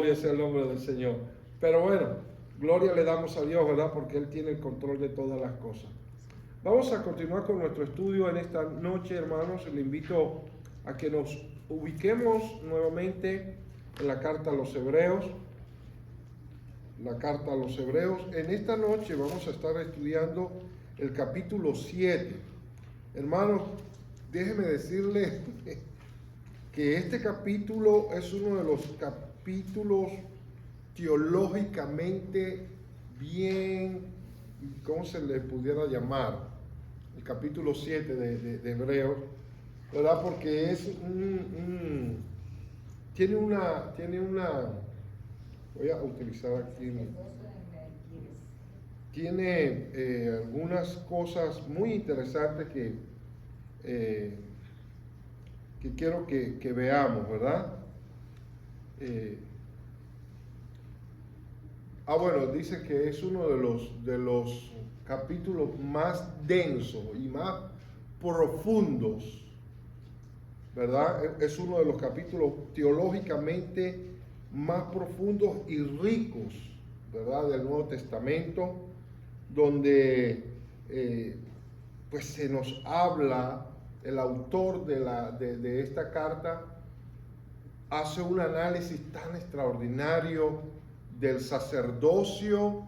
Gloria sea el nombre del Señor. Pero bueno, gloria le damos a Dios, ¿verdad? Porque Él tiene el control de todas las cosas. Vamos a continuar con nuestro estudio en esta noche, hermanos. Le invito a que nos ubiquemos nuevamente en la carta a los Hebreos. La carta a los Hebreos. En esta noche vamos a estar estudiando el capítulo 7. Hermanos, déjeme decirle que este capítulo es uno de los capítulos teológicamente bien, ¿cómo se le pudiera llamar? El capítulo 7 de Hebreos, ¿verdad? Porque es tiene una, voy a utilizar aquí, tiene algunas cosas muy interesantes que quiero que veamos, ¿verdad? Bueno, dice que es uno de los capítulos más densos y más profundos, ¿verdad? Es uno de los capítulos teológicamente más profundos y ricos, ¿verdad? Del Nuevo Testamento, donde pues se nos habla, el autor de esta carta hace un análisis tan extraordinario del sacerdocio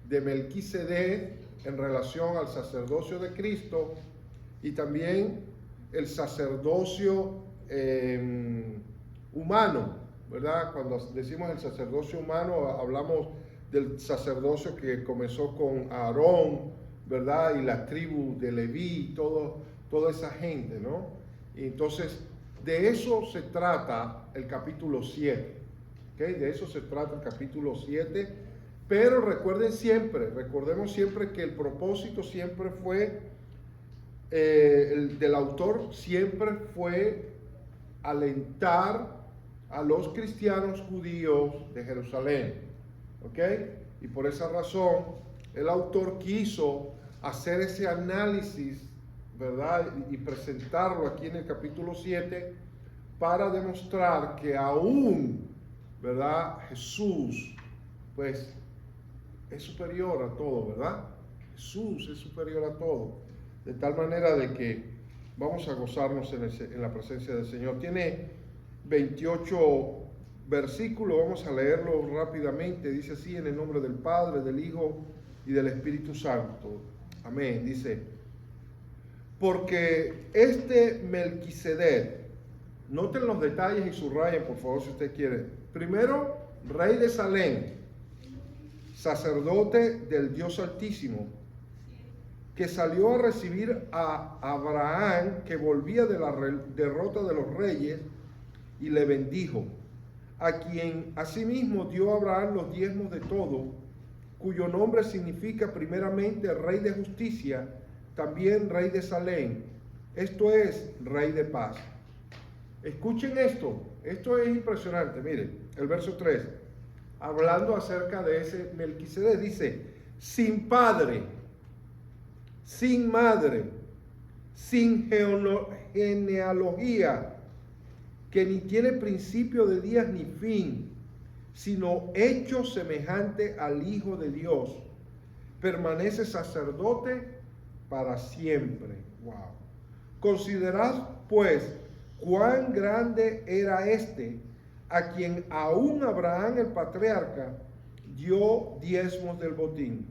de Melquisedec en relación al sacerdocio de Cristo y también el sacerdocio humano, ¿verdad? Cuando decimos el sacerdocio humano hablamos del sacerdocio que comenzó con Aarón, ¿verdad? Y la tribu de Leví, toda esa gente, ¿no? Y entonces, de eso se trata el capítulo 7, ¿ok? De eso se trata el capítulo 7, pero recordemos siempre que el propósito siempre fue, el del autor siempre fue alentar a los cristianos judíos de Jerusalén, ¿ok? Y por esa razón, el autor quiso hacer ese análisis, ¿verdad? Y presentarlo aquí en el capítulo 7 para demostrar que aún, ¿verdad? Jesús, pues, es superior a todo, ¿verdad? Jesús es superior a todo. De tal manera de que vamos a gozarnos en la presencia del Señor. Tiene 28 versículos, vamos a leerlo rápidamente. Dice así: en el nombre del Padre, del Hijo y del Espíritu Santo. Amén. Dice: porque este Melquisedec, noten los detalles y subrayen por favor si usted quiere. Primero, rey de Salem, sacerdote del Dios Altísimo, que salió a recibir a Abraham, que volvía de la derrota de los reyes, y le bendijo, a quien asimismo dio a Abraham los diezmos de todo, cuyo nombre significa primeramente rey de justicia, también rey de Salem, esto es, rey de paz. Escuchen esto es impresionante. Miren, el verso 3, hablando acerca de ese Melquisedec, dice: sin padre, sin madre, sin genealogía, que ni tiene principio de días ni fin, sino hecho semejante al Hijo de Dios, permanece sacerdote para siempre. Wow. Considerad pues cuán grande era este, a quien aún Abraham el patriarca dio diezmos del botín.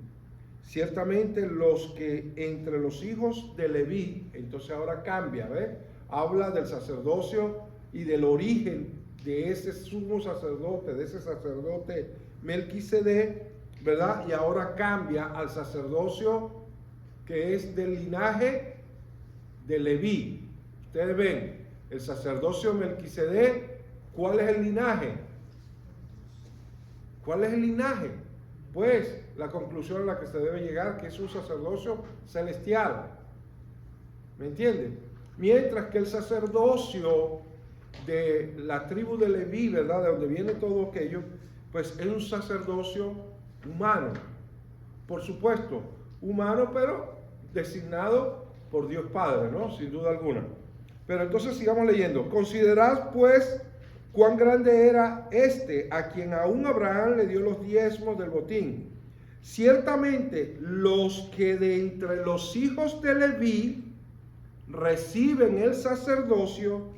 Ciertamente los que entre los hijos de Leví, entonces ahora cambia, ¿ves? Habla del sacerdocio y del origen de ese sumo sacerdote, de ese sacerdote Melquisedec, ¿verdad? Y ahora cambia al sacerdocio que es del linaje de Leví. Ustedes ven, el sacerdocio Melquisedec, ¿cuál es el linaje? ¿Cuál es el linaje? Pues la conclusión a la que se debe llegar, que es un sacerdocio celestial. ¿Me entienden? Mientras que el sacerdocio de la tribu de Leví, ¿verdad? De donde viene todo aquello, pues es un sacerdocio humano. Por supuesto, humano, pero designado por Dios Padre, ¿no? Sin duda alguna. Pero entonces sigamos leyendo. Considerad pues cuán grande era este, a quien aún Abraham le dio los diezmos del botín. Ciertamente, los que de entre los hijos de Leví reciben el sacerdocio,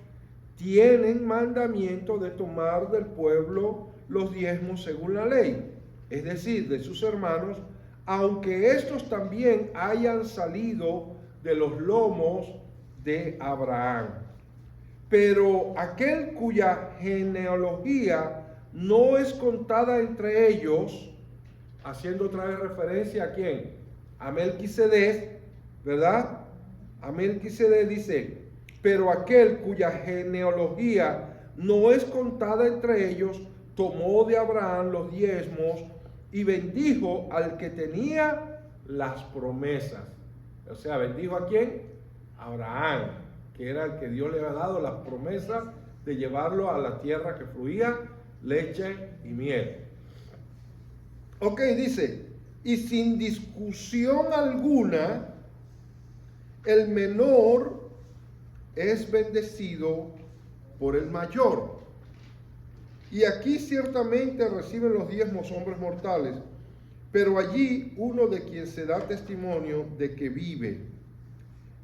tienen mandamiento de tomar del pueblo los diezmos según la ley, es decir, de sus hermanos, aunque estos también hayan salido de los lomos de Abraham. Pero aquel cuya genealogía no es contada entre ellos, haciendo otra vez referencia a quién, a Melquisedec, ¿verdad? A Melquisedec dice, pero aquel cuya genealogía no es contada entre ellos, tomó de Abraham los diezmos y bendijo al que tenía las promesas. O sea, bendijo ¿a quién? A Abraham, que era el que Dios le había dado las promesas de llevarlo a la tierra que fluía leche y miel. Ok, dice, y sin discusión alguna, el menor es bendecido por el mayor. Y aquí ciertamente reciben los diezmos hombres mortales, pero allí uno de quien se da testimonio de que vive.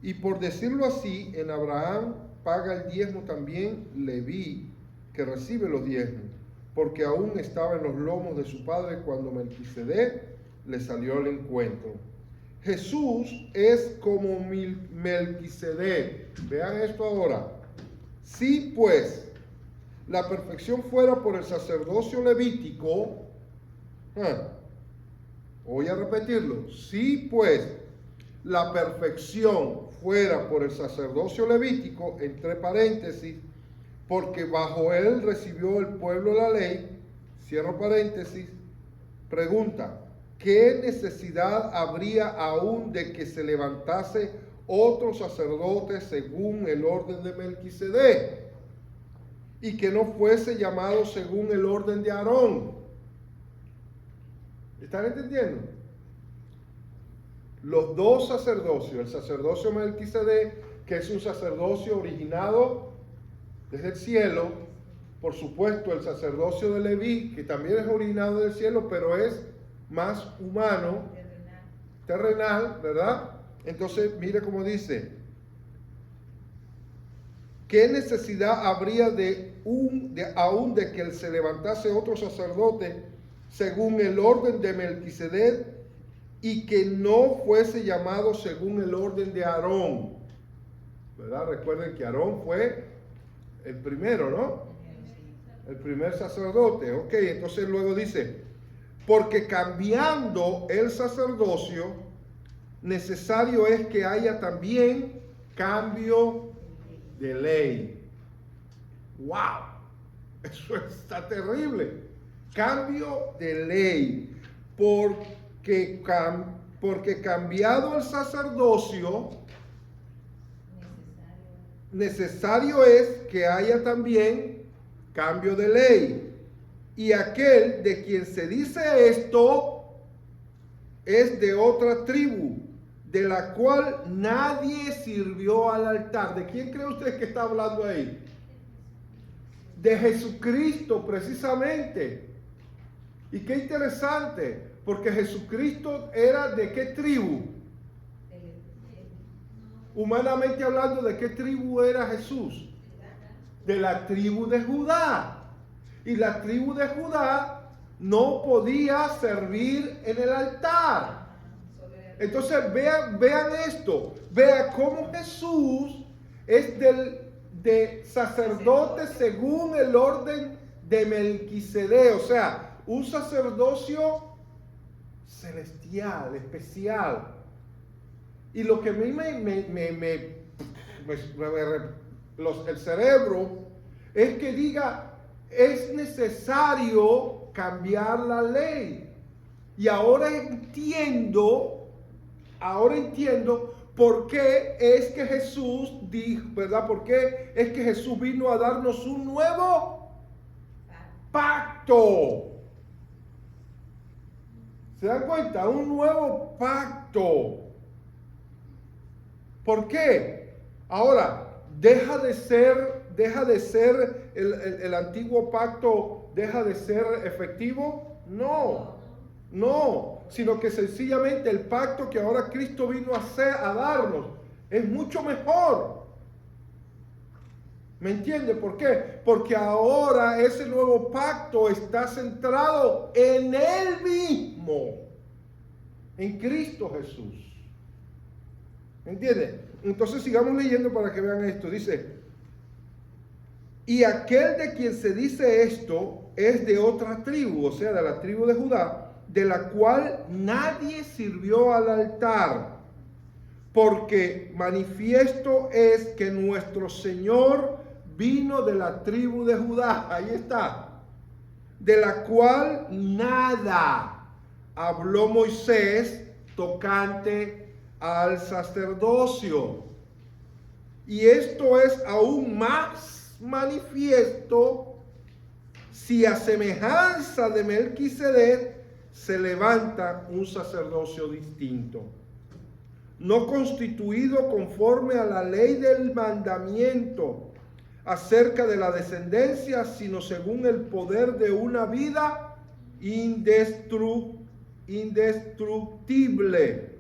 Y por decirlo así, en Abraham paga el diezmo también Leví, que recibe los diezmos, porque aún estaba en los lomos de su padre cuando Melquisedec le salió al encuentro. Jesús es como Melquisedec. Vean esto ahora. Si pues la perfección fuera por el sacerdocio levítico, voy a repetirlo, si pues la perfección fuera por el sacerdocio levítico, entre paréntesis, porque bajo él recibió el pueblo la ley, cierro paréntesis, pregunta, ¿qué necesidad habría aún de que se levantase otro sacerdote según el orden de Melquisedec y que no fuese llamado según el orden de Aarón? ¿Están entendiendo? Los dos sacerdocios, el sacerdocio Melquisedec, que es un sacerdocio originado desde el cielo, por supuesto el sacerdocio de Leví, que también es originado del cielo, pero es más humano, terrenal, ¿verdad? Entonces, mire cómo dice, ¿qué necesidad habría aún de que se levantase otro sacerdote según el orden de Melquisedec y que no fuese llamado según el orden de Aarón? ¿Verdad? Recuerden que Aarón fue el primero, ¿no? El primer sacerdote. Ok, entonces luego dice, porque cambiando el sacerdocio, necesario es que haya también cambio de ley. ¡Wow! Eso está terrible. Cambio de ley. Porque cambiado el sacerdocio, necesario es que haya también cambio de ley. Y aquel de quien se dice esto es de otra tribu, de la cual nadie sirvió al altar. ¿De quién cree usted que está hablando ahí? De Jesucristo, precisamente. Y qué interesante, porque Jesucristo era ¿de qué tribu? Humanamente hablando, ¿de qué tribu era Jesús? De la tribu de Judá. Y la tribu de Judá no podía servir en el altar. Entonces vean esto. Vean cómo Jesús es de sacerdote según el orden de Melquisedec. O sea, un sacerdocio celestial, especial. Y lo que a mí el cerebro es que diga, es necesario cambiar la ley. Y ahora entiendo por qué es que Jesús dijo, ¿verdad? ¿Por qué es que Jesús vino a darnos un nuevo pacto? ¿Se dan cuenta? Un nuevo pacto. ¿Por qué? Ahora, deja de ser deja de ser, el antiguo pacto deja de ser efectivo? No, no, sino que sencillamente el pacto que ahora Cristo vino a hacer, a darnos, es mucho mejor. ¿Me entiende por qué? Porque ahora ese nuevo pacto está centrado en Él mismo, en Cristo Jesús. ¿Me entiende? Entonces sigamos leyendo para que vean esto. Dice, y aquel de quien se dice esto es de otra tribu, o sea, de la tribu de Judá, de la cual nadie sirvió al altar, porque manifiesto es que nuestro Señor vino de la tribu de Judá, ahí está, de la cual nada habló Moisés tocante al sacerdocio. Y esto es aún más manifiesto si a semejanza de Melquisedec se levanta un sacerdocio distinto, no constituido conforme a la ley del mandamiento acerca de la descendencia, sino según el poder de una vida indestructible,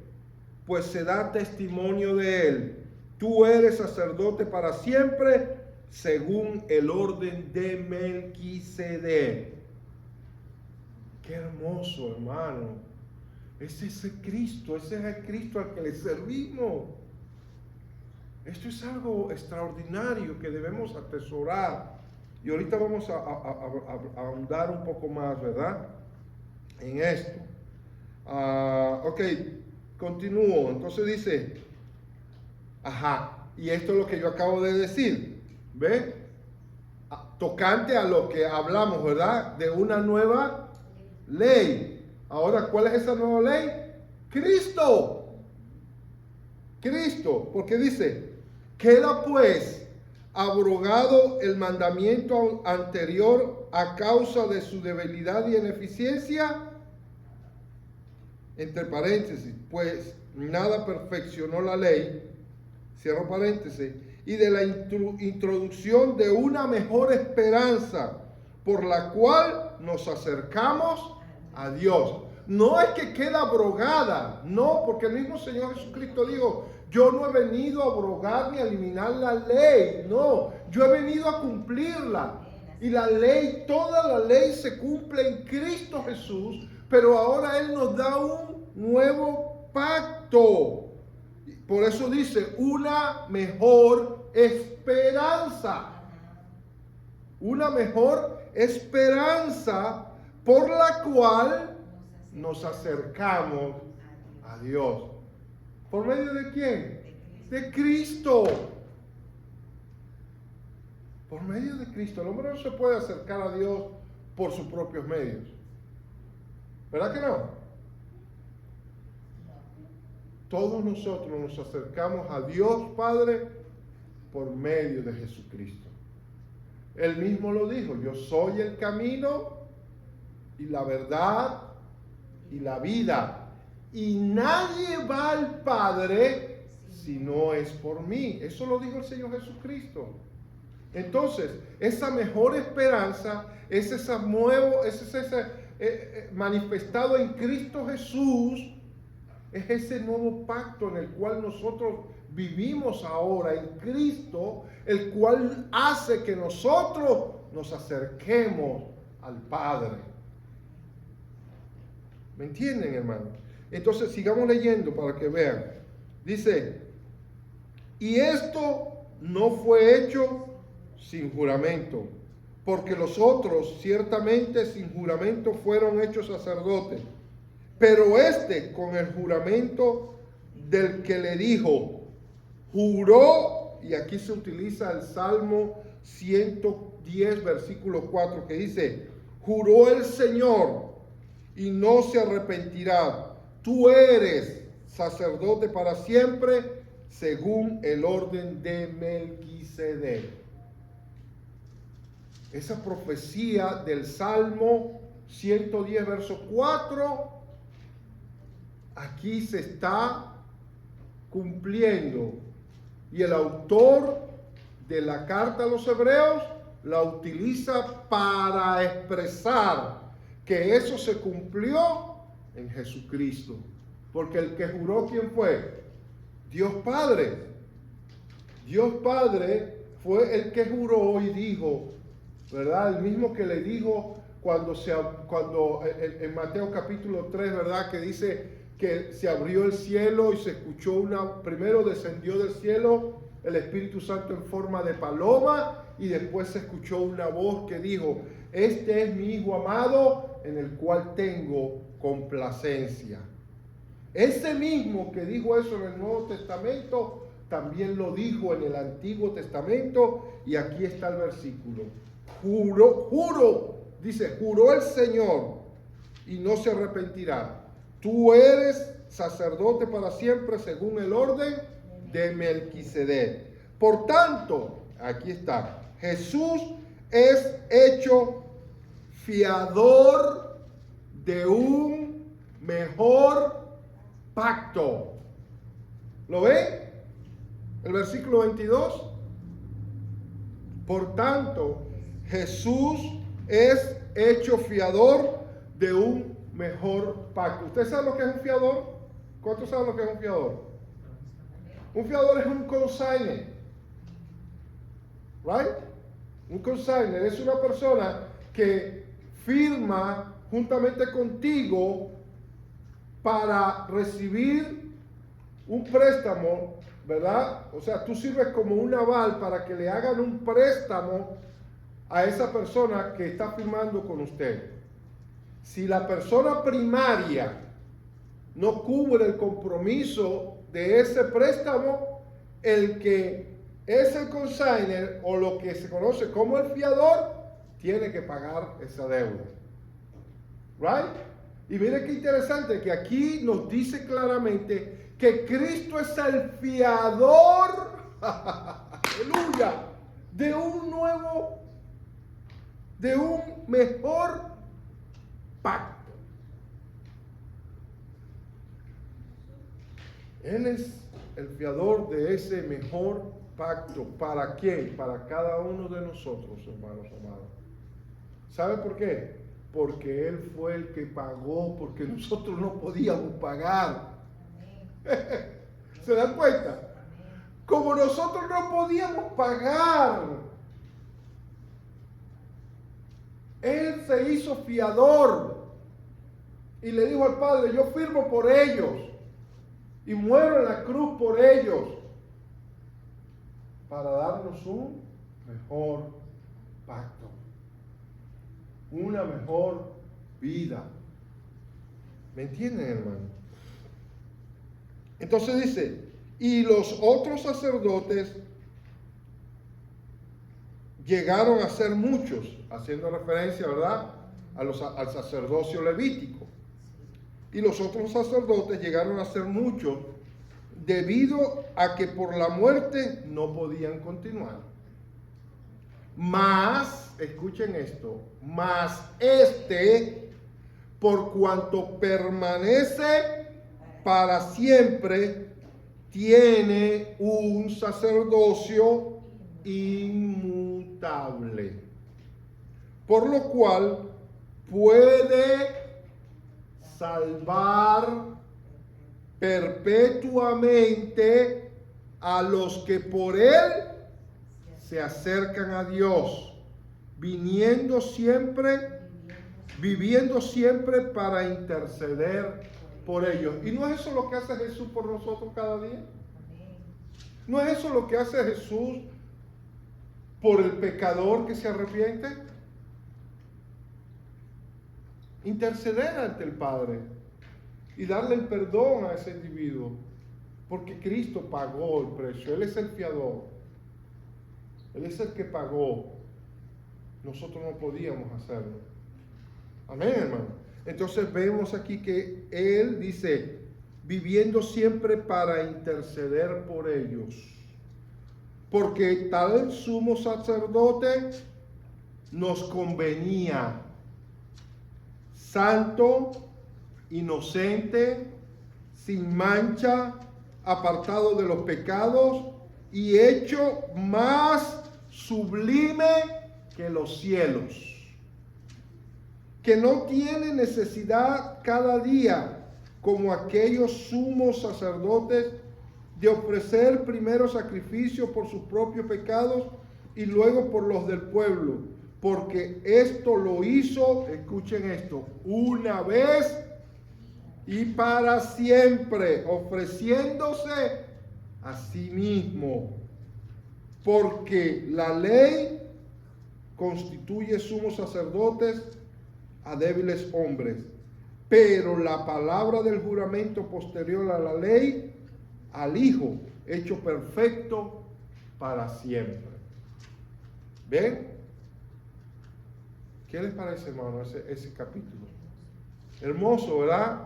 pues se da testimonio de él. Tú eres sacerdote para siempre, según el orden de Melquisedec. Qué hermoso, hermano. Ese es el Cristo, ese es el Cristo al que le servimos. Esto es algo extraordinario que debemos atesorar. Y ahorita vamos a ahondar un poco más, ¿verdad? En esto. Ok, continúo. Entonces dice, y esto es lo que yo acabo de decir. ¿Ve? Tocante a lo que hablamos, ¿verdad? De una nueva ley. Ahora, ¿cuál es esa nueva ley? Cristo. Cristo, porque dice, queda pues abrogado el mandamiento anterior a causa de su debilidad y ineficiencia, entre paréntesis, pues nada perfeccionó la ley, cierro paréntesis, y de la introducción de una mejor esperanza por la cual nos acercamos a Dios. No es que queda abrogada, no, porque el mismo Señor Jesucristo dijo, yo no he venido a abrogar ni a eliminar la ley, no, yo he venido a cumplirla. Y la ley, toda la ley se cumple en Cristo Jesús, pero ahora Él nos da un nuevo pacto. Por eso dice, una mejor esperanza. Una mejor esperanza por la cual nos acercamos a Dios. ¿Por medio de quién? De Cristo. Por medio de Cristo. El hombre no se puede acercar a Dios por sus propios medios. ¿Verdad que no? Todos nosotros nos acercamos a Dios Padre por medio de Jesucristo. Él mismo lo dijo, yo soy el camino y la verdad y la vida. Y nadie va al Padre si no es por mí. Eso lo dijo el Señor Jesucristo. Entonces, esa mejor esperanza es ese manifestado en Cristo Jesús, es ese nuevo pacto en el cual nosotros vivimos ahora en Cristo, el cual hace que nosotros nos acerquemos al Padre. ¿Me entienden, hermano? Entonces, sigamos leyendo para que vean. Dice, y esto no fue hecho sin juramento, porque los otros ciertamente sin juramento fueron hechos sacerdotes, pero este con el juramento del que le dijo, juró, y aquí se utiliza el Salmo 110, versículo 4, que dice, juró el Señor y no se arrepentirá, tú eres sacerdote para siempre, según el orden de Melquisedec. Esa profecía del Salmo 110, verso 4, aquí se está cumpliendo. Y el autor de la carta a los hebreos la utiliza para expresar que eso se cumplió en Jesucristo. Porque el que juró, ¿quién fue? Dios Padre. Dios Padre fue el que juró y dijo, ¿verdad? El mismo que le dijo cuando en Mateo capítulo 3, ¿verdad? Que dice que se abrió el cielo y se escuchó primero descendió del cielo el Espíritu Santo en forma de paloma y después se escuchó una voz que dijo, este es mi Hijo amado en el cual tengo complacencia. Ese mismo que dijo eso en el Nuevo Testamento también lo dijo en el Antiguo Testamento y aquí está el versículo. Dice, juró el Señor y no se arrepentirá. Tú eres sacerdote para siempre según el orden de Melquisedec. Por tanto, aquí está, Jesús es hecho fiador de un mejor pacto. ¿Lo ven? El versículo 22. Por tanto, Jesús es hecho fiador de un mejor pacto. ¿Usted sabe lo que es un fiador? ¿Cuántos saben lo que es un fiador? Un fiador es un consignor. ¿Right? Un consignor es una persona que firma juntamente contigo para recibir un préstamo, ¿verdad? O sea, tú sirves como un aval para que le hagan un préstamo a esa persona que está firmando con usted. Si la persona primaria no cubre el compromiso de ese préstamo, el que es el consignor o lo que se conoce como el fiador tiene que pagar esa deuda. ¿Right? Y mire qué interesante que aquí nos dice claramente que Cristo es el fiador, aleluya, de un mejor pacto. Él es el fiador de ese mejor pacto. ¿Para quién? Para cada uno de nosotros, hermanos amados. ¿Sabe por qué? Porque Él fue el que pagó, porque nosotros no podíamos pagar. ¿Se dan cuenta? Como nosotros no podíamos pagar, Él se hizo fiador y le dijo al Padre, yo firmo por ellos y muero en la cruz por ellos para darnos un mejor pacto, una mejor vida. ¿Me entienden, hermano? Entonces dice, y los otros sacerdotes llegaron a ser muchos, haciendo referencia, ¿verdad?, al sacerdocio levítico. Y los otros sacerdotes llegaron a ser muchos debido a que por la muerte no podían continuar. Mas, escuchen esto, mas por cuanto permanece para siempre, tiene un sacerdocio inmutable, por lo cual puede salvar perpetuamente a los que por él se acercan a Dios, viviendo siempre para interceder por ellos. ¿Y no es eso lo que hace Jesús por nosotros cada día? ¿No es eso lo que hace Jesús por el pecador que se arrepiente? Interceder ante el Padre y darle el perdón a ese individuo, porque Cristo pagó el precio. Él es el fiador, Él es el que pagó. Nosotros no podíamos hacerlo. Amén, hermano. Entonces vemos aquí que Él dice, viviendo siempre para interceder por ellos, porque tal sumo sacerdote nos convenía, santo, inocente, sin mancha, apartado de los pecados y hecho más sublime que los cielos, que no tiene necesidad cada día, como aquellos sumos sacerdotes, de ofrecer primero sacrificio por sus propios pecados y luego por los del pueblo, porque esto lo hizo, escuchen esto, una vez y para siempre, ofreciéndose a sí mismo, porque la ley constituye sumos sacerdotes a débiles hombres, pero la palabra del juramento posterior a la ley, al Hijo, hecho perfecto para siempre. ¿Ven? ¿Qué les parece, hermano, ese capítulo? Hermoso, ¿verdad?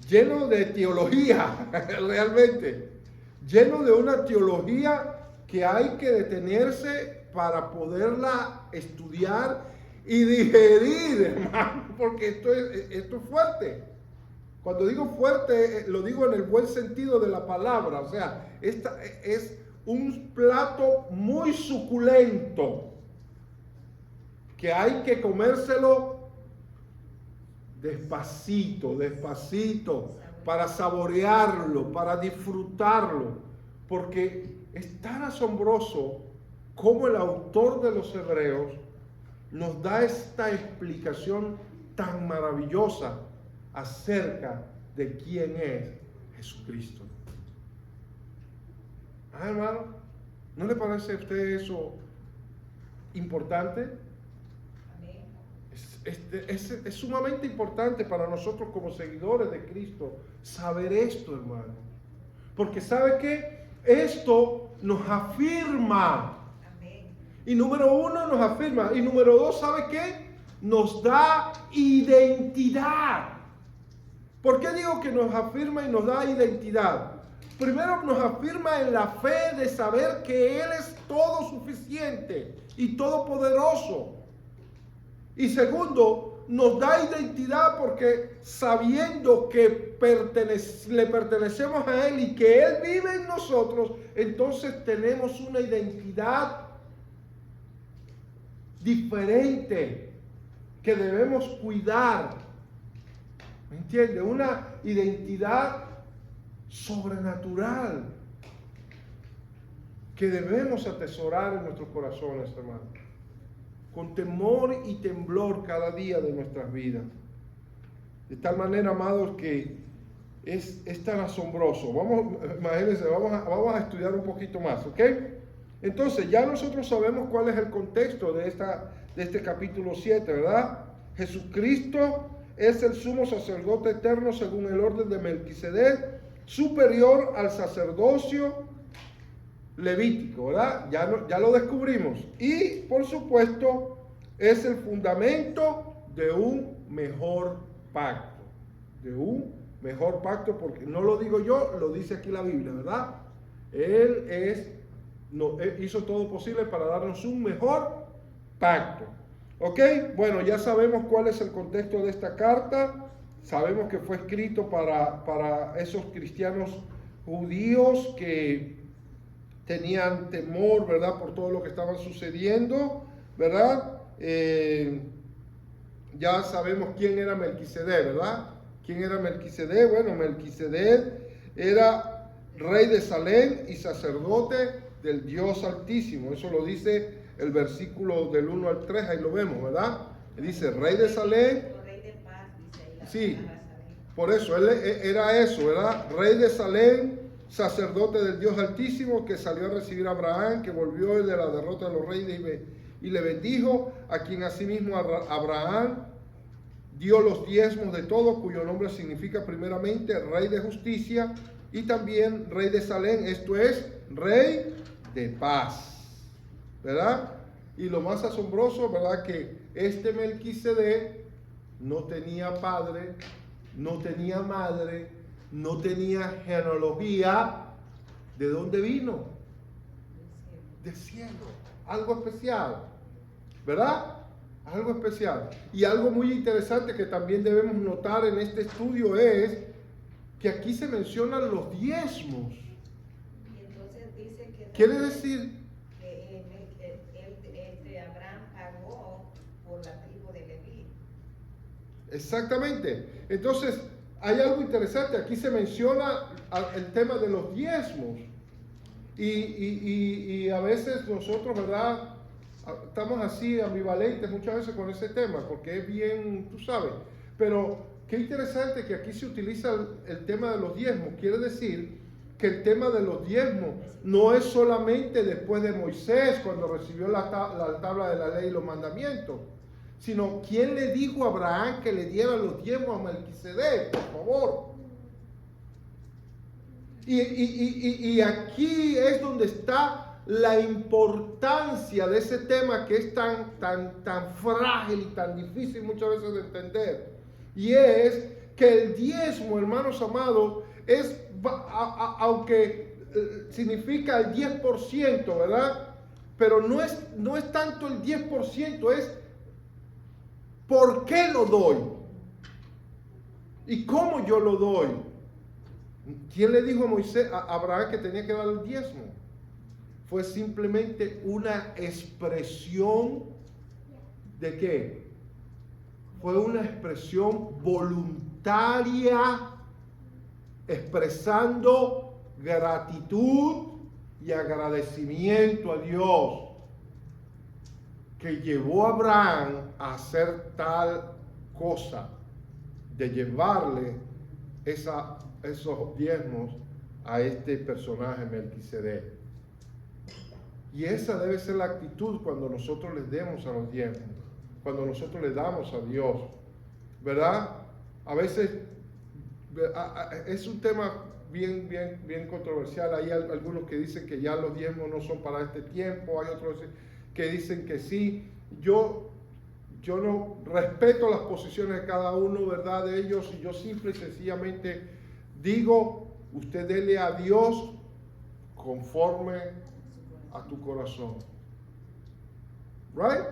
Lleno de teología, realmente. Lleno de una teología que hay que detenerse para poderla estudiar y digerir, hermano, porque esto es fuerte. Cuando digo fuerte, lo digo en el buen sentido de la palabra. O sea, esta es un plato muy suculento que hay que comérselo despacito, despacito, para saborearlo, para disfrutarlo, porque es tan asombroso como el autor de los Hebreos nos da esta explicación tan maravillosa acerca de quién es Jesucristo. Hermano, ¿no le parece a usted eso importante? Es sumamente importante para nosotros como seguidores de Cristo saber esto, hermano. Porque ¿sabe qué? Esto nos afirma. Y número uno, nos afirma. Y número dos, ¿sabe qué? Nos da identidad. ¿Por qué digo que nos afirma y nos da identidad? Primero nos afirma en la fe de saber que Él es todo suficiente y todopoderoso. Y segundo, nos da identidad porque sabiendo que le pertenecemos a Él y que Él vive en nosotros, entonces tenemos una identidad diferente que debemos cuidar. ¿Me entiende? Una identidad sobrenatural que debemos atesorar en nuestros corazones, hermano, con temor y temblor cada día de nuestras vidas. De tal manera, amados, que es tan asombroso. Imagínense, vamos a estudiar un poquito más, ¿ok? Entonces, ya nosotros sabemos cuál es el contexto de este capítulo 7, ¿verdad? Jesucristo es el sumo sacerdote eterno según el orden de Melquisedec, superior al sacerdocio levítico, ¿verdad? Ya lo descubrimos. Y, por supuesto, es el fundamento de un mejor pacto. De un mejor pacto, porque no lo digo yo, lo dice aquí la Biblia, ¿verdad? Él hizo todo posible para darnos un mejor pacto. ¿Ok? Bueno, ya sabemos cuál es el contexto de esta carta. Sabemos que fue escrito para esos cristianos judíos que tenían temor, ¿verdad?, por todo lo que estaba sucediendo, ¿verdad? Ya sabemos quién era Melquisedec, ¿verdad? ¿Quién era Melquisedec? Bueno, Melquisedec era rey de Salem y sacerdote del Dios Altísimo. Eso lo dice el versículo del 1 al 3, ahí lo vemos, ¿verdad? Dice, rey de Salem. Rey de paz, dice ahí la Sí, palabra Salem. por eso, él era eso, ¿verdad? Rey de Salem, sacerdote del Dios Altísimo, que salió a recibir a Abraham, que volvió de la derrota de los reyes y le bendijo, a quien asimismo Abraham dio los diezmos de todo, cuyo nombre significa primeramente Rey de Justicia y también Rey de Salem, esto es, Rey de Paz, ¿verdad? Y lo más asombroso, ¿verdad?, que este Melquisedec no tenía padre, no tenía madre, no tenía genealogía. ¿De dónde vino? Del cielo. Algo especial, ¿verdad? Algo especial. Y algo muy interesante que también debemos notar en este estudio es que aquí se mencionan los diezmos. Y entonces dice que Quiere decir, Exactamente. Entonces, hay algo interesante. Aquí se menciona el tema de los diezmos. Y a veces nosotros, ¿verdad? Estamos así ambivalentes muchas veces con ese tema, porque es bien, tú sabes. Pero qué interesante que aquí se utiliza el tema de los diezmos. Quiere decir que el tema de los diezmos no es solamente después de Moisés, cuando recibió la tabla de la ley y los mandamientos, sino quién le dijo a Abraham que le diera los diezmos a Melquisedec, por favor. Y aquí es donde está la importancia de ese tema que es tan frágil y tan difícil muchas veces de entender. Y es que el diezmo, hermanos amados, es, aunque significa el 10%, ¿verdad? Pero no es tanto el 10%, es ¿por qué lo doy? ¿Y cómo yo lo doy? ¿Quién le dijo a Moisés, a Abraham que tenía que dar el diezmo? Fue simplemente una expresión ¿de qué? Fue una expresión voluntaria, expresando gratitud y agradecimiento a Dios, que llevó a Abraham a hacer tal cosa, de llevarle esos diezmos a este personaje Melquisedec. Y esa debe ser la actitud cuando nosotros les demos a los diezmos, cuando nosotros le damos a Dios, ¿verdad? A veces es un tema bien controversial. Hay algunos que dicen que ya los diezmos no son para este tiempo, hay otros que dicen que sí. Yo no respeto las posiciones de cada uno, ¿verdad? De ellos, y yo simple y sencillamente digo, usted dele a Dios conforme a tu corazón. ¿Right?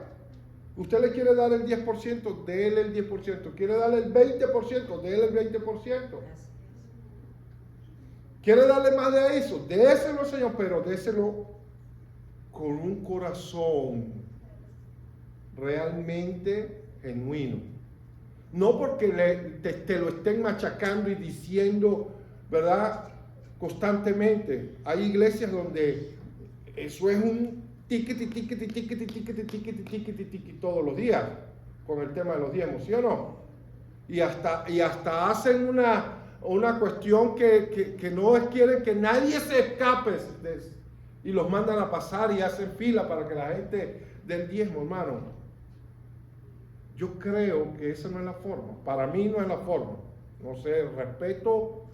Usted le quiere dar el 10%, déle el 10%. Quiere darle el 20%, déle el 20%. Quiere darle más de eso, déselo, Señor, pero déselo con un corazón realmente genuino. No porque te lo estén machacando y diciendo, ¿verdad? Constantemente. Hay iglesias donde eso es un tiquiti todos los días con el tema de los diezmos, ¿sí o no? Y hasta hacen una cuestión que no quieren que nadie se escape de eso. Y los mandan a pasar y hacen fila para que la gente dé el diezmo, hermano. Yo creo que esa no es la forma. Para mí no es la forma. No sé, respeto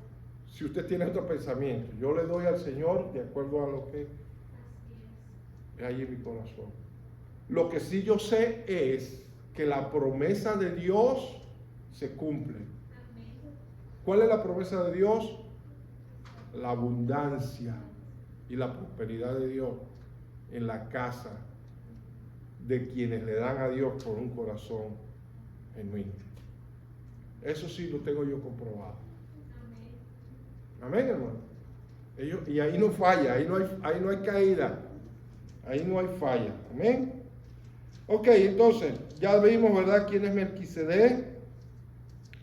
si usted tiene otro pensamiento. Yo le doy al Señor de acuerdo a lo que hay en mi corazón. Lo que sí yo sé es que la promesa de Dios se cumple. ¿Cuál es la promesa de Dios? La abundancia y la prosperidad de Dios en la casa de quienes le dan a Dios por un corazón genuino. Eso sí lo tengo yo comprobado. Amén, hermano. Y ahí no falla, ahí no hay caída, ahí no hay falla. Amén. Ok, entonces, ya vimos, ¿verdad?, quién es Melquisedec,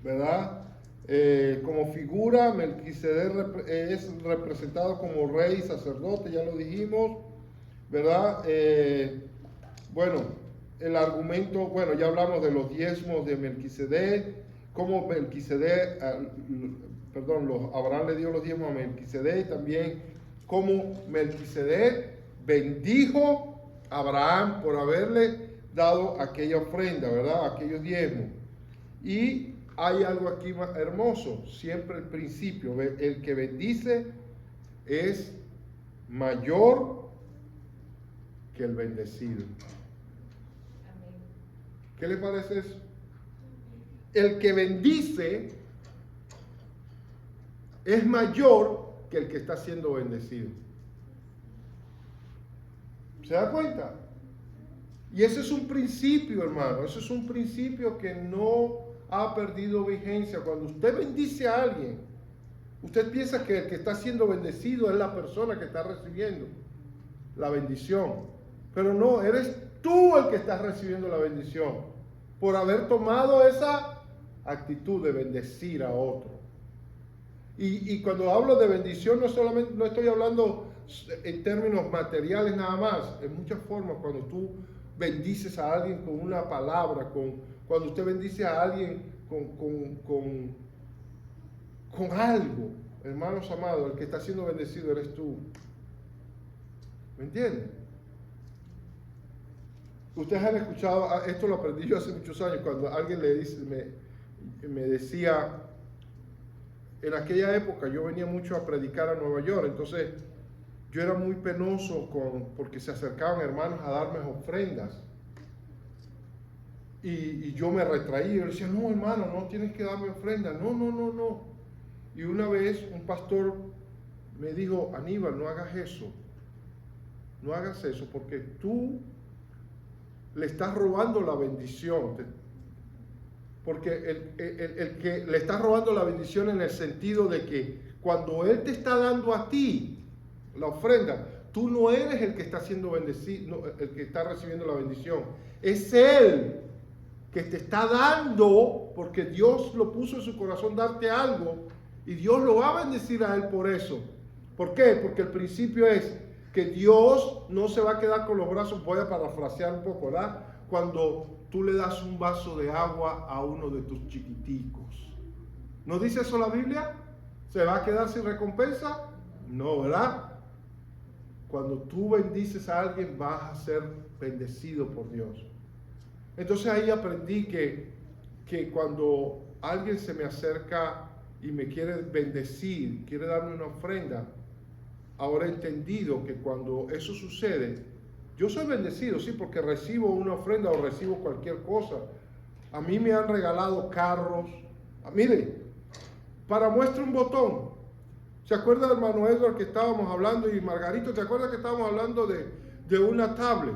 ¿verdad? Como figura, Melquisedec es representado como rey y sacerdote, ya lo dijimos, ¿verdad? Bueno, el argumento, bueno, ya hablamos de los diezmos de Melquisedec, cómo Melquisedec, Abraham le dio los diezmos a Melquisedec, también cómo Melquisedec bendijo a Abraham por haberle dado aquella ofrenda, ¿verdad? Aquellos diezmos. Y hay algo aquí más hermoso, siempre el principio, el que bendice es mayor que el bendecido. ¿Qué le parece eso? El que bendice es mayor que el que está siendo bendecido. ¿Se da cuenta? Y ese es un principio, hermano. Ese es un principio que no ha perdido vigencia. Cuando usted bendice a alguien, usted piensa que el que está siendo bendecido es la persona que está recibiendo la bendición. Pero no, eres tú el que estás recibiendo la bendición por haber tomado esa actitud de bendecir a otro. Y cuando hablo de bendición, no estoy hablando en términos materiales nada más, en muchas formas. Cuando tú bendices a alguien con una palabra, cuando usted bendice a alguien con algo, hermanos amados, el que está siendo bendecido eres tú. ¿Me entienden? Ustedes han escuchado, esto lo aprendí yo hace muchos años, cuando alguien me decía, en aquella época yo venía mucho a predicar a Nueva York, entonces yo era muy penoso porque se acercaban hermanos a darme ofrendas. Y yo me retraía, yo decía, no hermano, no tienes que darme ofrenda, no. Y una vez un pastor me dijo, Aníbal, no hagas eso, porque tú le estás robando la bendición. Porque el que le está robando la bendición en el sentido de que cuando Él te está dando a ti la ofrenda, tú no eres el que está siendo bendecido, no, el que está recibiendo la bendición. Es Él que te está dando, porque Dios lo puso en su corazón darte algo, y Dios lo va a bendecir a Él por eso. ¿Por qué? Porque el principio es que Dios no se va a quedar con los brazos, voy a parafrasear un poco, ¿verdad? Cuando tú le das un vaso de agua a uno de tus chiquiticos. ¿No dice eso la Biblia? ¿Se va a quedar sin recompensa? No, ¿verdad? Cuando tú bendices a alguien vas a ser bendecido por Dios. Entonces ahí aprendí que cuando alguien se me acerca y me quiere bendecir, quiere darme una ofrenda, ahora he entendido que cuando eso sucede, yo soy bendecido, sí, porque recibo una ofrenda o recibo cualquier cosa. A mí me han regalado carros. Mire, para muestra un botón. ¿Se acuerda, hermano Edward, que estábamos hablando? Y Margarito, ¿te acuerdas que estábamos hablando de una tablet?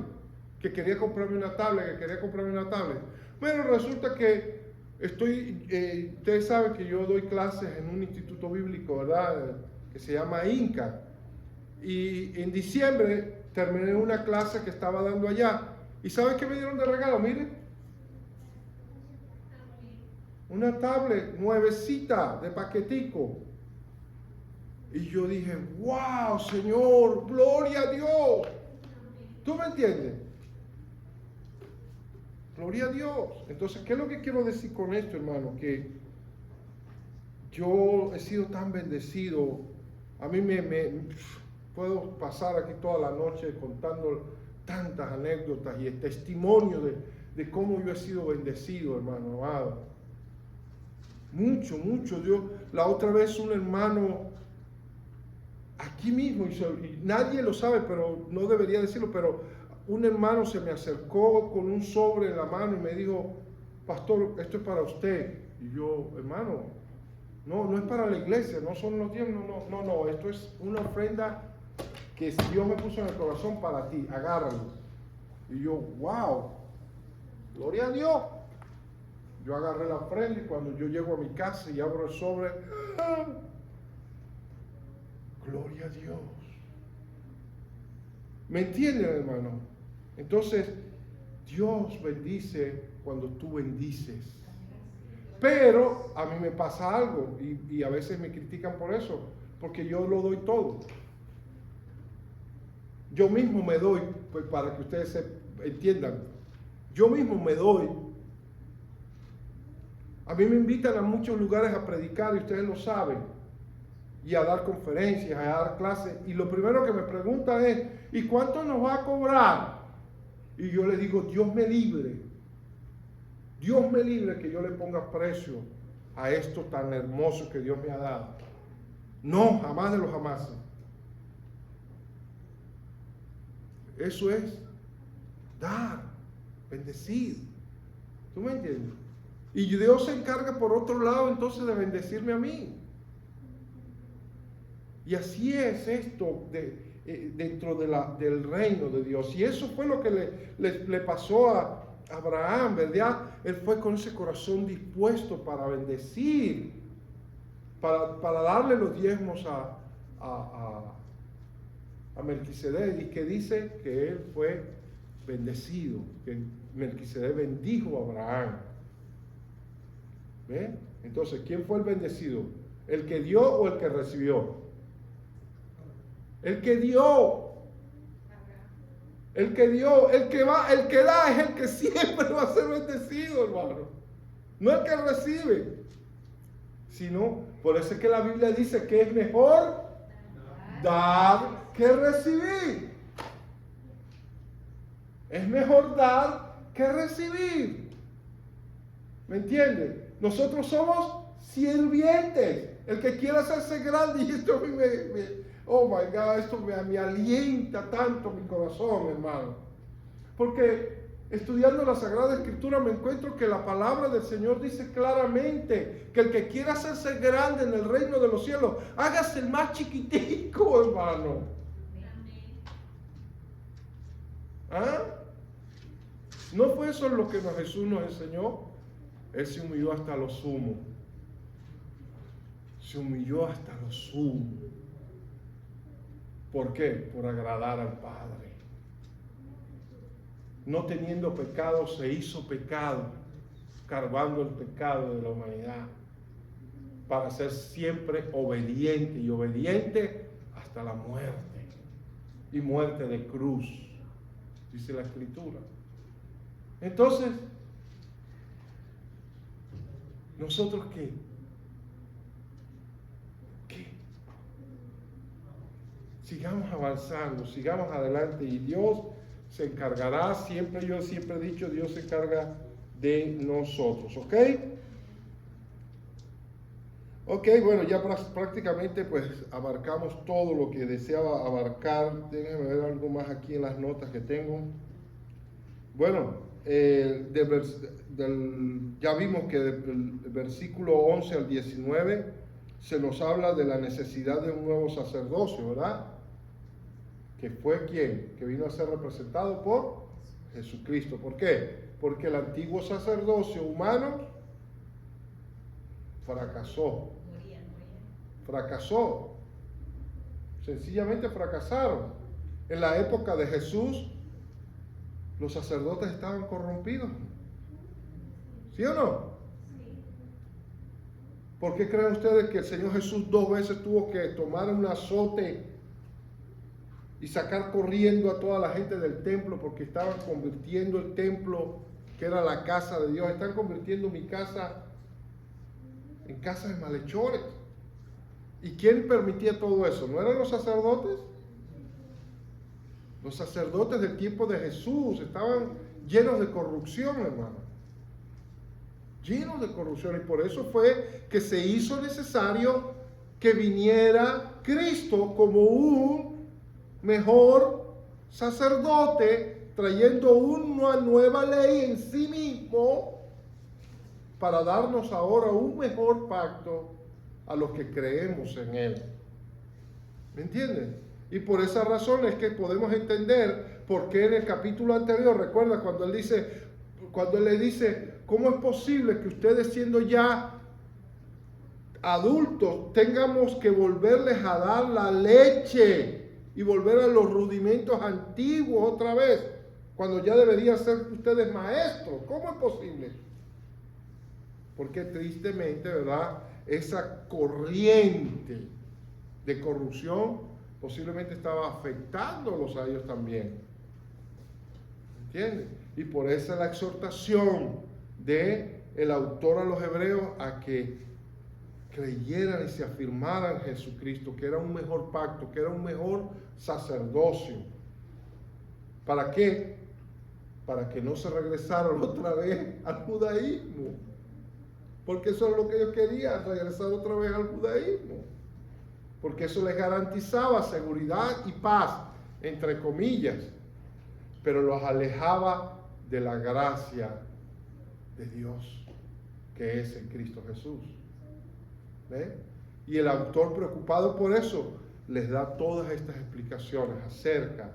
Que quería comprarme una tablet, Bueno, resulta que ustedes saben que yo doy clases en un instituto bíblico, ¿verdad? Que se llama INCA. Y en diciembre terminé una clase que estaba dando allá. ¿Y sabes qué me dieron de regalo? Miren. Una tablet nuevecita de paquetico. Y yo dije, wow, Señor, gloria a Dios. ¿Tú me entiendes? Gloria a Dios. Entonces, ¿qué es lo que quiero decir con esto, hermano? Que yo he sido tan bendecido. A mí puedo pasar aquí toda la noche contando tantas anécdotas y el testimonio de cómo yo he sido bendecido, hermano amado. Mucho. La otra vez un hermano, aquí mismo, y nadie lo sabe, pero no debería decirlo, pero un hermano se me acercó con un sobre en la mano y me dijo, pastor, esto es para usted. Y yo, hermano, no es para la iglesia, no son los diezmos, no, esto es una ofrenda que Dios me puso en el corazón para ti, agárralo. Y yo, wow, gloria a Dios. Yo agarré la ofrenda y cuando yo llego a mi casa y abro el sobre, ¡ah! Gloria a Dios. ¿Me entienden, hermano? Entonces, Dios bendice cuando tú bendices. Pero a mí me pasa algo y a veces me critican por eso, porque yo lo doy todo. Yo mismo me doy, pues para que ustedes entiendan, yo mismo me doy. A mí me invitan a muchos lugares a predicar y ustedes lo saben, y a dar conferencias, a dar clases, y lo primero que me preguntan es, ¿y cuánto nos va a cobrar? Y yo les digo, Dios me libre que yo le ponga precio a esto tan hermoso que Dios me ha dado. No, jamás de los jamases. Eso es dar, bendecir. ¿Tú me entiendes? Y Dios se encarga por otro lado entonces de bendecirme a mí. Y así es esto dentro del reino de Dios. Y eso fue lo que le pasó a Abraham, ¿verdad? Él fue con ese corazón dispuesto para bendecir, para darle los diezmos a Melquisedec, y que dice que él fue bendecido, que Melquisedec bendijo a Abraham. ¿Ve? Entonces, ¿quién fue el bendecido? ¿El que dio o el que recibió? El que dio. El que dio, el que da es el que siempre va a ser bendecido, hermano. No el que recibe, sino, por eso es que la Biblia dice que es mejor dar que recibir. Es mejor dar que recibir. ¿Me entiende? Nosotros somos sirvientes. El que quiera hacerse grande, y esto a mí oh my God, esto me alienta tanto mi corazón, hermano. Porque estudiando la Sagrada Escritura me encuentro que la palabra del Señor dice claramente que el que quiera hacerse grande en el reino de los cielos, hágase el más chiquitico, hermano. ¿Ah? ¿No fue eso lo que Jesús nos enseñó? Él se humilló hasta lo sumo. Se humilló hasta lo sumo. ¿Por qué? Por agradar al Padre. No teniendo pecado, se hizo pecado, cargando el pecado de la humanidad, para ser siempre obediente, y obediente hasta la muerte, y muerte de cruz, dice la Escritura. Entonces, ¿nosotros qué? Sigamos avanzando, sigamos adelante, y Dios se encargará, yo siempre he dicho, Dios se encarga de nosotros, ¿ok? Ok, bueno, ya prácticamente pues abarcamos todo lo que deseaba abarcar. Déjenme ver algo más aquí en las notas que tengo. Bueno, ya vimos que del versículo 11 al 19 se nos habla de la necesidad de un nuevo sacerdocio, ¿verdad? Que fue ¿quién? Que vino a ser representado por Jesucristo. ¿Por qué? Porque el antiguo sacerdocio humano fracasó. Fracasó. Sencillamente fracasaron. En la época de Jesús, los sacerdotes estaban corrompidos. ¿Sí o no? ¿Por qué creen ustedes que el Señor Jesús 2 veces tuvo que tomar un azote y sacar corriendo a toda la gente del templo, porque estaban convirtiendo el templo, que era la casa de Dios, están convirtiendo mi casa en casa de malhechores? ¿Y quién permitía todo eso? ¿No eran los sacerdotes? Los sacerdotes del tiempo de Jesús estaban llenos de corrupción, hermano. Llenos de corrupción, y por eso fue que se hizo necesario que viniera Cristo como un mejor sacerdote, trayendo una nueva ley en sí mismo para darnos ahora un mejor pacto a los que creemos en Él. ¿Me entienden? Y por esa razón es que podemos entender por qué en el capítulo anterior, recuerda cuando Él le dice, ¿cómo es posible que ustedes, siendo ya adultos, tengamos que volverles a dar la leche y volver a los rudimentos antiguos otra vez, cuando ya deberían ser ustedes maestros? ¿Cómo es posible? Porque tristemente, ¿verdad?, esa corriente de corrupción posiblemente estaba afectándolos a ellos también. ¿Entiendes? Y por eso la exhortación del autor a los hebreos a que creyeran y se afirmaran en Jesucristo, que era un mejor pacto, que era un mejor sacerdocio. ¿Para qué? Para que no se regresaran otra vez al judaísmo. Porque eso es lo que ellos querían, regresar otra vez al judaísmo. Porque eso les garantizaba seguridad y paz, entre comillas, pero los alejaba de la gracia de Dios, que es en Cristo Jesús. ¿Ve? Y el autor, preocupado por eso, les da todas estas explicaciones acerca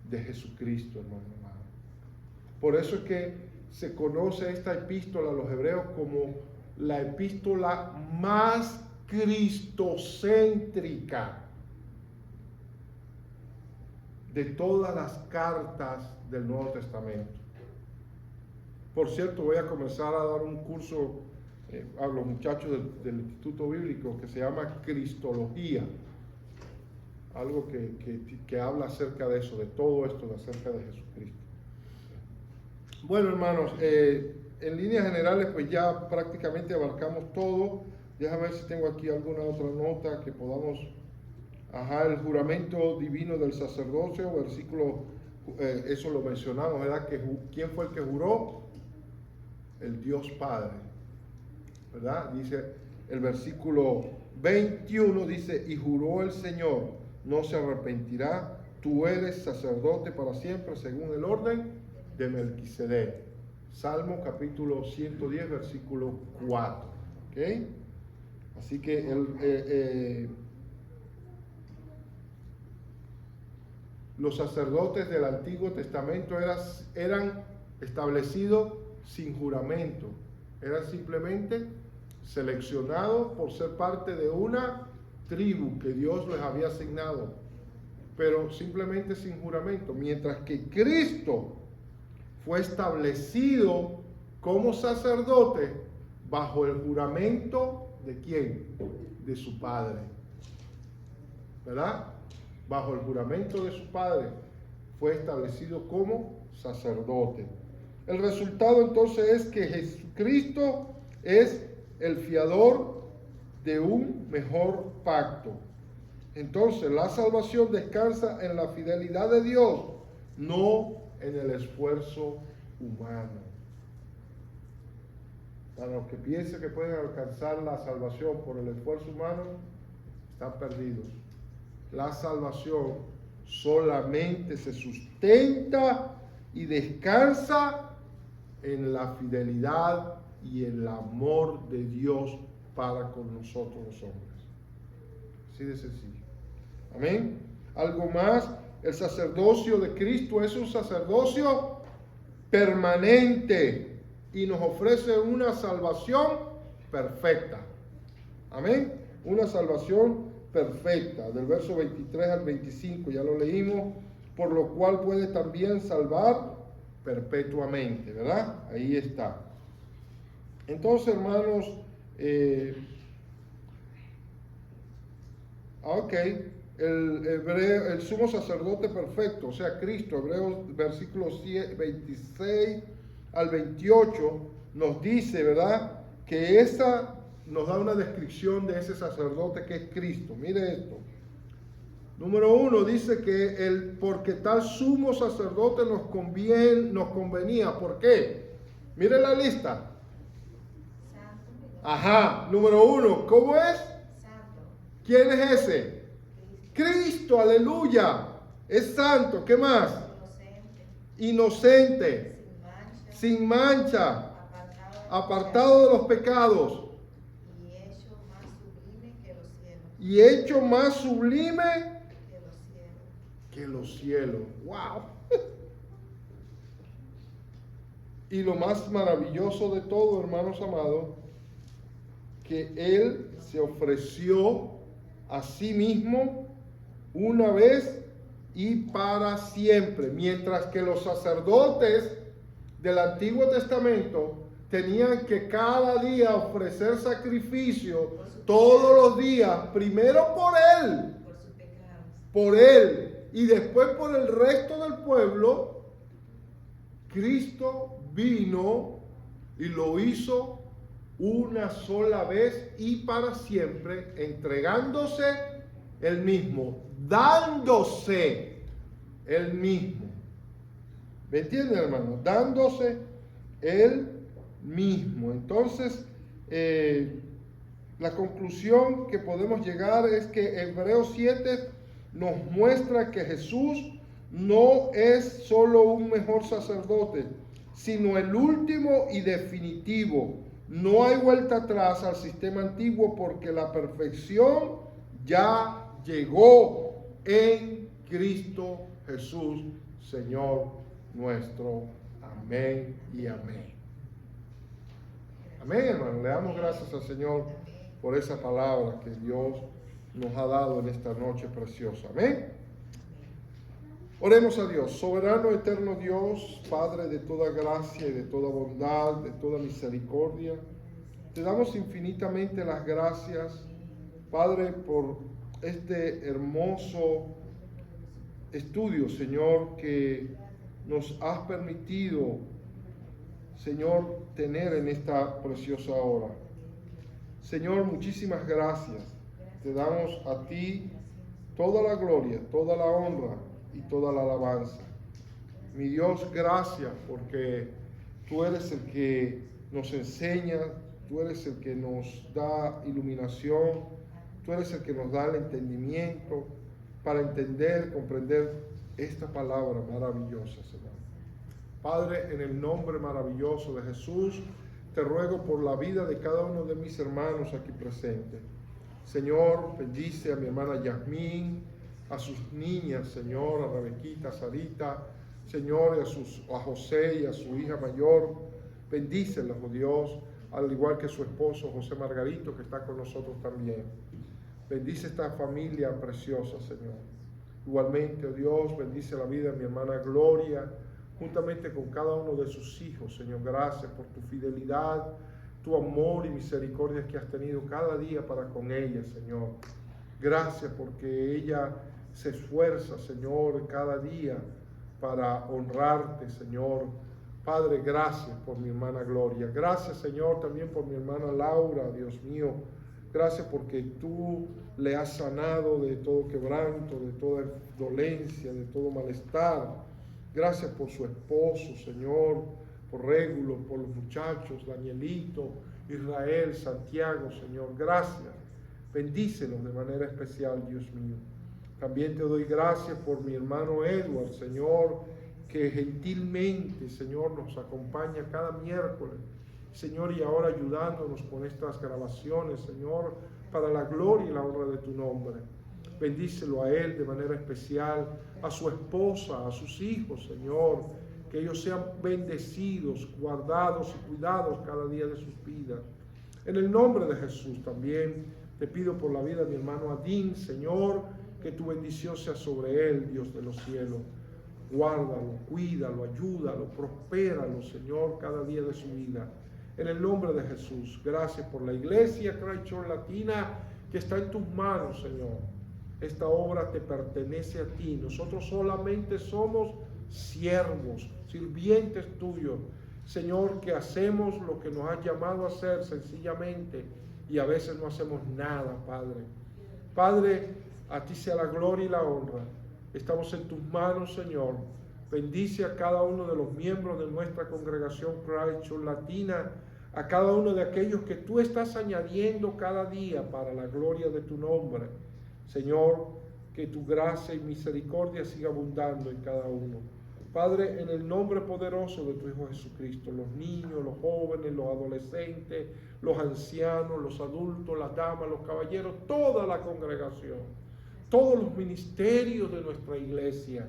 de Jesucristo, hermano. Por eso es que se conoce esta epístola a los hebreos como la epístola más cristocéntrica de todas las cartas del Nuevo Testamento. Por cierto, voy a comenzar a dar un curso a los muchachos del Instituto Bíblico, que se llama Cristología. Algo que habla acerca de eso, de todo esto, acerca de Jesucristo. Bueno, hermanos, en líneas generales, pues ya prácticamente abarcamos todo. Déjame ver si tengo aquí alguna otra nota que podamos... el juramento divino del sacerdocio, versículo, eso lo mencionamos, ¿verdad? ¿Quién fue el que juró? El Dios Padre, ¿verdad? Dice el versículo 21, dice, y juró el Señor, no se arrepentirá, tú eres sacerdote para siempre, según el orden de Melquisedec. Salmo capítulo 110, versículo 4, ¿ok? Así que los sacerdotes del Antiguo Testamento eran establecidos sin juramento, eran simplemente seleccionados por ser parte de una tribu que Dios les había asignado, pero simplemente sin juramento, mientras que Cristo fue establecido como sacerdote bajo el juramento ¿de quién? De su Padre, ¿verdad? Bajo el juramento de su Padre, fue establecido como sacerdote. El resultado entonces es que Jesucristo es el fiador de un mejor pacto. Entonces la salvación descansa en la fidelidad de Dios, no en el esfuerzo humano. Para los que piensen que pueden alcanzar la salvación por el esfuerzo humano, están perdidos. La salvación solamente se sustenta y descansa en la fidelidad y el amor de Dios para con nosotros los hombres. Así de sencillo. Amén. Algo más, el sacerdocio de Cristo es un sacerdocio permanente y nos ofrece una salvación perfecta. Amén. Una salvación perfecta, del verso 23 al 25, ya lo leímos, por lo cual puede también salvar perpetuamente, ¿verdad? Ahí está. Entonces, hermanos, el sumo sacerdote perfecto, o sea, Cristo, Hebreos versículos 26 al 28, nos dice, ¿verdad?, que esa nos da una descripción de ese sacerdote que es Cristo. Mire esto. Número 1 dice que porque tal sumo sacerdote nos convenía. ¿Por qué? Mire la lista. Ajá, número 1, ¿cómo es? Santo. ¿Quién es ese? Cristo, aleluya. Es santo, ¿qué más? Inocente, sin mancha, apartado de los pecados. Y hecho más sublime que los cielos. ¡Wow! Y lo más maravilloso de todo, hermanos amados, que Él se ofreció a sí mismo una vez y para siempre. Mientras que los sacerdotes del Antiguo Testamento tenían que cada día ofrecer sacrificio todos los días, primero por Él, por Él, y después por el resto del pueblo. Cristo vino y lo hizo una sola vez y para siempre, entregándose Él mismo, dándose Él mismo. ¿Me entienden, hermano? Dándose Él mismo. Entonces, la conclusión que podemos llegar es que Hebreos 7 nos muestra que Jesús no es solo un mejor sacerdote, sino el último y definitivo. No hay vuelta atrás al sistema antiguo porque la perfección ya llegó en Cristo Jesús, Señor nuestro. Amén y amén. Amén, hermano. Le damos gracias al Señor por esa palabra que Dios nos ha dado en esta noche preciosa. Amén. Oremos a Dios. Soberano, eterno Dios, Padre de toda gracia y de toda bondad, de toda misericordia. Te damos infinitamente las gracias, Padre, por este hermoso estudio, Señor, que nos has permitido, Señor, tener en esta preciosa hora. Señor, muchísimas gracias. Te damos a ti toda la gloria, toda la honra y toda la alabanza. Mi Dios, gracias porque tú eres el que nos enseña, tú eres el que nos da iluminación, tú eres el que nos da el entendimiento para entender, comprender esta palabra maravillosa, Señor. Padre, en el nombre maravilloso de Jesús, te ruego por la vida de cada uno de mis hermanos aquí presentes. Señor, bendice a mi hermana Yasmín, a sus niñas, Señor, a Rebequita, a Sarita, Señor, a José y a su hija mayor. Bendícelos, oh Dios, al igual que su esposo José Margarito, que está con nosotros también. Bendice esta familia preciosa, Señor. Igualmente, oh Dios, bendice la vida de mi hermana Gloria, juntamente con cada uno de sus hijos, Señor. Gracias por tu fidelidad, tu amor y misericordia que has tenido cada día para con ella, Señor. Gracias porque ella se esfuerza, Señor, cada día para honrarte, Señor. Padre, gracias por mi hermana Gloria. Gracias, Señor, también por mi hermana Laura, Dios mío. Gracias porque tú le has sanado de todo quebranto, de toda dolencia, de todo malestar. Gracias por su esposo, Señor, por Régulo, por los muchachos, Danielito, Israel, Santiago, Señor. Gracias. Bendícelos de manera especial, Dios mío. También te doy gracias por mi hermano Edward, Señor, que gentilmente, Señor, nos acompaña cada miércoles. Señor, y ahora ayudándonos con estas grabaciones, Señor, para la gloria y la honra de tu nombre. Bendícelo a él de manera especial, a su esposa, a sus hijos, Señor, que ellos sean bendecidos, guardados y cuidados cada día de sus vidas. En el nombre de Jesús también te pido por la vida de mi hermano Adín, Señor, que tu bendición sea sobre él, Dios de los cielos. Guárdalo, cuídalo, ayúdalo, prospéralo, Señor, cada día de su vida. En el nombre de Jesús, gracias por la iglesia Christ Church Latina que está en tus manos, Señor. Esta obra te pertenece a ti. Nosotros solamente somos siervos, sirvientes tuyos. Señor, que hacemos lo que nos has llamado a hacer sencillamente y a veces no hacemos nada, Padre. Padre, a ti sea la gloria y la honra. Estamos en tus manos, Señor. Bendice a cada uno de los miembros de nuestra congregación Christ Church Latina, a cada uno de aquellos que tú estás añadiendo cada día para la gloria de tu nombre. Señor, que tu gracia y misericordia siga abundando en cada uno. Padre, en el nombre poderoso de tu Hijo Jesucristo, los niños, los jóvenes, los adolescentes, los ancianos, los adultos, las damas, los caballeros, toda la congregación, todos los ministerios de nuestra iglesia,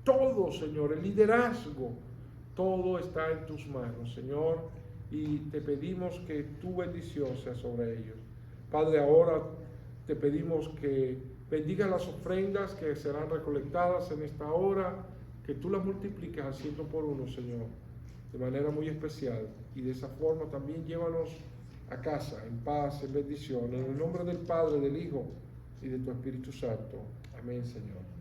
todo, Señor, el liderazgo, todo está en tus manos, Señor, y te pedimos que tu bendición sea sobre ellos. Padre, ahora te pedimos que bendigas las ofrendas que serán recolectadas en esta hora, que tú las multipliques al 100 por 1, Señor, de manera muy especial, y de esa forma también llévanos a casa en paz, en bendición, en el nombre del Padre, del Hijo y de tu Espíritu Santo. Amén, Señor.